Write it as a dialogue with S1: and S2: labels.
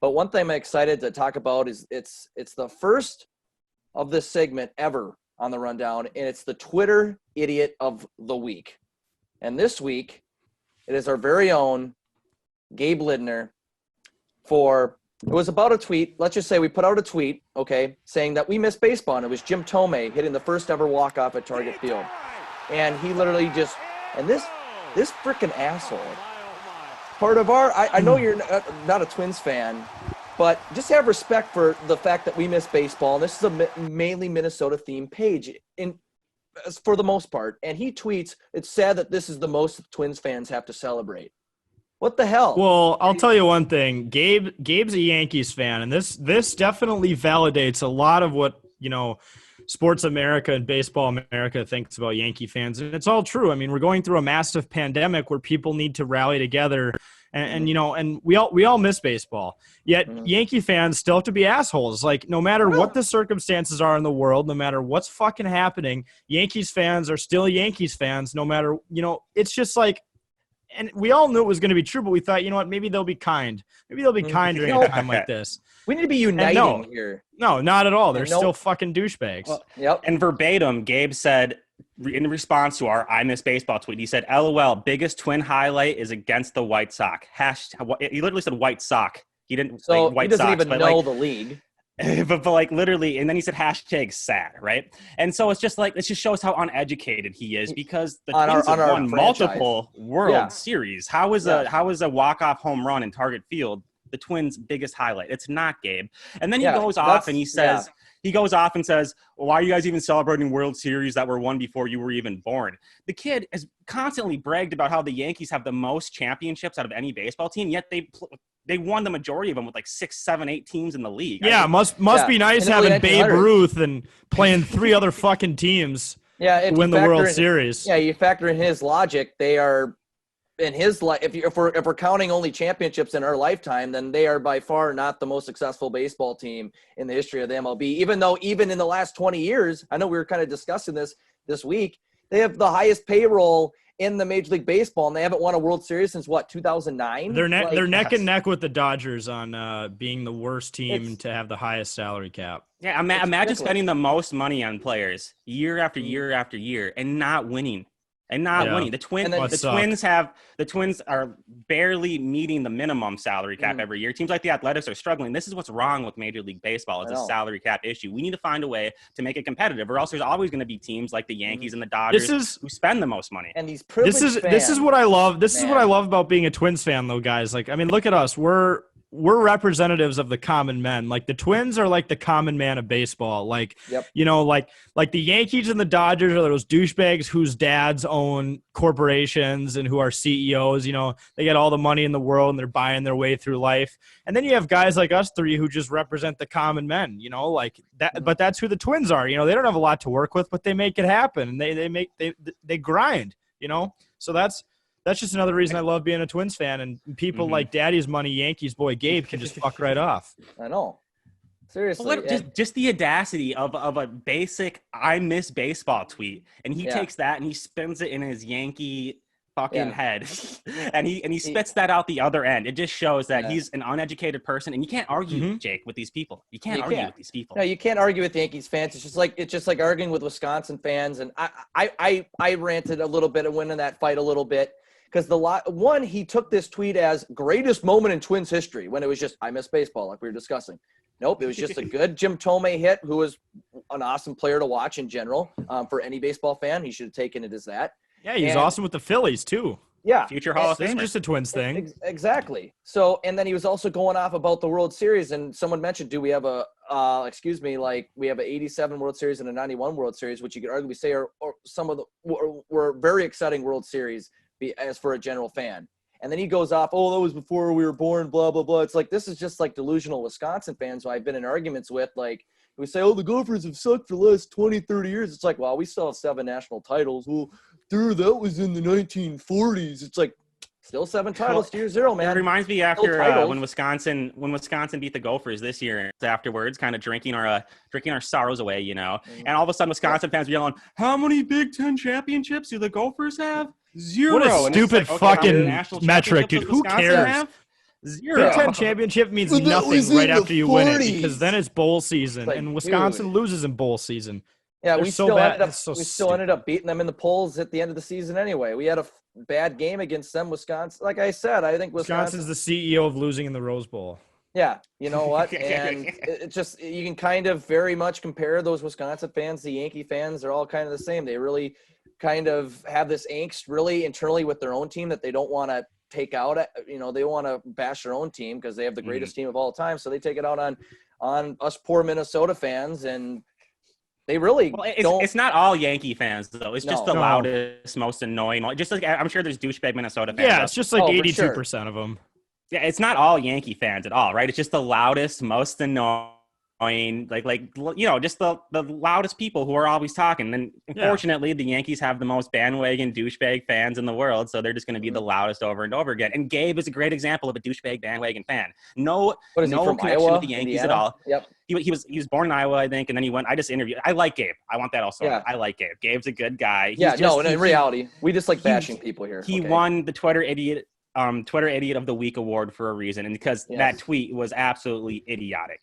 S1: But one thing I'm excited to talk about is it's the first of this segment ever on the rundown, and it's the Twitter idiot of the week. And this week, it is our very own Gabe Lidner it was about a tweet. Let's just say we put out a tweet, okay, saying that we miss baseball, and it was Jim Tomei hitting the first ever walk-off at Target Field. And he literally just – and this freaking asshole, part of I know you're not a Twins fan, but just have respect for the fact that we miss baseball. And this is a mainly Minnesota-themed page for the most part. And he tweets, it's sad that this is the most Twins fans have to celebrate. What the hell?
S2: Well, I'll tell you one thing. Gabe's a Yankees fan, and this definitely validates a lot of what, Sports America and Baseball America thinks about Yankee fans. And it's all true. I mean, we're going through a massive pandemic where people need to rally together and we all miss baseball. Yet Yankee fans still have to be assholes. Like, no matter what the circumstances are in the world, no matter what's fucking happening, Yankees fans are still Yankees fans, no matter, it's just like, and we all knew it was going to be true, but we thought, maybe they'll be kind. Maybe they'll be kind during a time like this.
S1: We need to be uniting here.
S2: No, not at all. They're still fucking douchebags.
S3: Well, yep. And verbatim, Gabe said in response to our I Miss Baseball tweet, he said, LOL, biggest Twin highlight is against the White Sox. He literally said White Sox. He didn't say White Sox.
S1: So he doesn't even know the league.
S3: but like literally, and then he said hashtag sad, right? And so it's just like, it just shows how uneducated he is, because the Twins have won multiple World Series. How is a walk-off home run in Target Field the Twins' biggest highlight? It's not, Gabe. And then he goes off and he says, well, why are you guys even celebrating World Series that were won before you were even born? The kid has constantly bragged about how the Yankees have the most championships out of any baseball team, yet they won the majority of them with like 6, 7, 8 teams in the league.
S2: Yeah, must be nice having Babe Ruth and playing 3 other fucking teams win the World Series.
S1: Yeah, you factor in his logic, they are in his life. If we're counting only championships in our lifetime, then they are by far not the most successful baseball team in the history of the MLB. Even though even in the last 20 years, I know we were kind of discussing this week, they have the highest payroll in the Major League Baseball, and they haven't won a World Series since 2009.
S2: They're neck and neck with the Dodgers on being the worst team to have the highest salary cap.
S3: Yeah, imagine spending the most money on players year after year after year and not winning. Winning. The Twins are barely meeting the minimum salary cap every year. Teams like the Athletics are struggling. This is what's wrong with Major League Baseball. It's a salary cap issue. We need to find a way to make it competitive, or else there's always going to be teams like the Yankees and the Dodgers who spend the most money.
S1: And these privileged fans,
S2: this is what I love. This is what I love about being a Twins fan, though, guys. Like, I mean, look at us. We're representatives of the common men. Like, the Twins are like the common man of baseball. Like, like the Yankees and the Dodgers are those douchebags whose dads own corporations and who are CEOs. They get all the money in the world and they're buying their way through life. And then you have guys like us three who just represent the common men, like that. But that's who the Twins are. They don't have a lot to work with, but they make it happen. And they grind, So that's just another reason I love being a Twins fan, and people like Daddy's Money Yankees boy Gabe can just fuck right off.
S1: I know. Seriously.
S3: Just the audacity of a basic I miss baseball tweet, and he takes that and he spins it in his Yankee fucking head, and he spits that out the other end. It just shows that he's an uneducated person, and you can't argue, Jake, with these people. You can't argue with these people.
S1: No, you can't argue with Yankees fans. It's just like arguing with Wisconsin fans, and I ranted a little bit and went in that fight a little bit. Because he took this tweet as greatest moment in Twins history when it was just, I miss baseball, like we were discussing. Nope, it was just a good Jim Tomei hit, who was an awesome player to watch in general. For any baseball fan, he should have taken it as that.
S2: Yeah, he's awesome with the Phillies, too.
S1: Yeah.
S3: Future Hall of Famer.
S2: This isn't just a Twins thing.
S1: Exactly. So, and then he was also going off about the World Series, and someone mentioned, do we have we have an 87 World Series and a 91 World Series, which you could arguably say are some of the were very exciting World Series as for a general fan. And then he goes off, that was before we were born, blah, blah, blah. It's like, this is just like delusional Wisconsin fans who I've been in arguments with. Like, we say, the Gophers have sucked for the last 20, 30 years. It's like, well, we still have 7 national titles. Well, dude, that was in the 1940s. It's like, still 7 titles to 0, man.
S3: It reminds me after when Wisconsin beat the Gophers this year, and afterwards kind of drinking our sorrows away, And all of a sudden Wisconsin fans were yelling, how many Big Ten championships do the Gophers have? 0.
S2: What a stupid fucking metric, dude. Who cares?
S3: 0.
S2: Big Ten championship means nothing right after you win it because then it's bowl season, and Wisconsin loses in bowl season.
S1: Yeah,
S2: we still
S1: ended up beating them in the polls at the end of the season anyway. We had a bad game against them, Wisconsin. Like I said, I think
S2: Wisconsin's the CEO of losing in the Rose Bowl.
S1: Yeah, you know what? And it's just you can kind of very much compare those Wisconsin fans, the Yankee fans. They're all kind of the same. They really kind of have this angst really internally with their own team that they don't want to take out. They want to bash their own team because they have the greatest team of all time. So they take it out on us poor Minnesota fans, and they really don't.
S3: It's not all Yankee fans though. It's just the loudest, most annoying. Just like I'm sure there's douchebag Minnesota fans.
S2: Yeah, it's just like 82% of them.
S3: Yeah, it's not all Yankee fans at all, right? It's just the loudest, most annoying, just the loudest people who are always talking. And unfortunately, the Yankees have the most bandwagon douchebag fans in the world, so they're just going to be the loudest over and over again. And Gabe is a great example of a douchebag bandwagon fan. No connection
S1: Iowa,
S3: with the Yankees
S1: Indiana?
S3: at all.
S1: Yep.
S3: He was born in Iowa, I think, and then he went. I just interviewed. I like Gabe. I want that also.
S1: Yeah.
S3: I like Gabe. Gabe's a good guy.
S1: In reality, we just like bashing people here.
S3: He won the Twitter Idiot of the Week award for a reason, and because that tweet was absolutely idiotic.